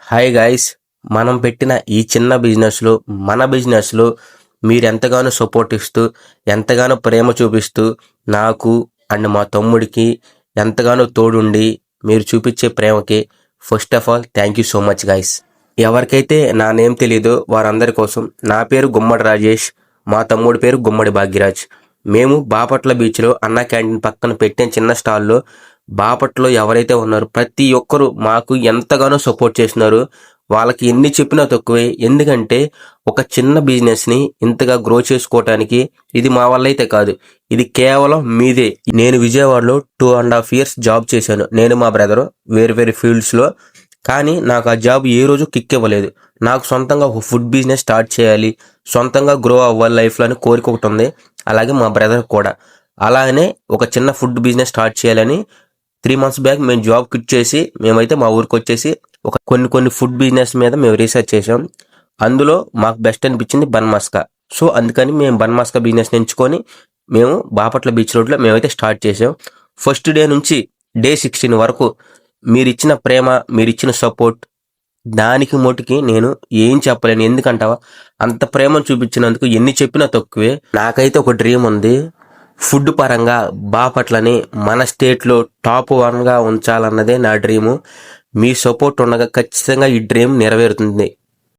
Hi guys, మనం పెట్టిన ఈ చిన్న బిజినెస్లో మన బిజినెస్లో మీరు ఎంతగానో సపోర్ట్ ఇస్తూ ఎంతగానో ప్రేమ చూపిస్తూ నాకు అండ్ మా తమ్ముడికి ఎంతగానో తోడుండి మీరు చూపించే ప్రేమకి first of all thank you so much guys. ఎవరికైతే నా నేమ్ తెలీదో వారందరి కోసం, నా పేరు గుమ్మడి రాజేష్, మా తమ్ముడి పేరు గుమ్మడి భాగ్యరాజ్. మేము బాపట్ల బీచ్లో అన్నా క్యాంటీన్ పక్కన పెట్టిన చిన్న స్టాల్లో బాపట్లో ఎవరైతే ఉన్నారో ప్రతి ఒక్కరు మాకు ఎంతగానో సపోర్ట్ చేస్తున్నారు. వాళ్ళకి ఎన్ని చెప్పినా తక్కువే. ఎందుకంటే ఒక చిన్న బిజినెస్ని ఇంతగా గ్రో చేసుకోవటానికి ఇది మా వల్ల అయితే కాదు, ఇది కేవలం మీదే. నేను విజయవాడలో 2.5 years జాబ్ చేశాను, నేను మా బ్రదరు వేరు వేరు ఫీల్డ్స్లో. కానీ నాకు ఆ జాబ్ ఏ రోజు కిక్ ఇవ్వలేదు. నాకు సొంతంగా ఒక ఫుడ్ బిజినెస్ స్టార్ట్ చేయాలి, సొంతంగా గ్రో అవ్వాలి లైఫ్లో అని కోరిక ఒకటి ఉంది. అలాగే మా బ్రదర్ కూడా అలానే ఒక చిన్న ఫుడ్ బిజినెస్ స్టార్ట్ చేయాలని 3 months బ్యాక్ మేము జాబ్ క్విట్ చేసి మేమైతే మా ఊరికి వచ్చేసి ఒక కొన్ని ఫుడ్ బిజినెస్ మీద మేము రీసెర్చ్ చేసాం. అందులో మాకు బెస్ట్ అనిపించింది బన్ మస్కా. సో అందుకని మేము బన్ మస్కా బిజినెస్ ఎంచుకొని మేము బాపట్ల బీచ్ రోడ్లో మేమైతే స్టార్ట్ చేసాం. ఫస్ట్ డే నుంచి డే 16 వరకు మీరిచ్చిన ప్రేమ, మీరిచ్చిన సపోర్ట్, దానికి మటుకి నేను ఏం చెప్పలేను. ఎందుకంటావా, అంత ప్రేమను చూపించినందుకు ఎన్ని చెప్పినా తక్కువే. నాకైతే ఒక డ్రీమ్ ఉంది, ఫుడ్ పరంగా బాపట్లని మన స్టేట్లో టాప్ 1గా ఉంచాలన్నదే నా డ్రీము. మీ సపోర్ట్ ఉండగా ఖచ్చితంగా ఈ డ్రీమ్ నెరవేరుతుంది.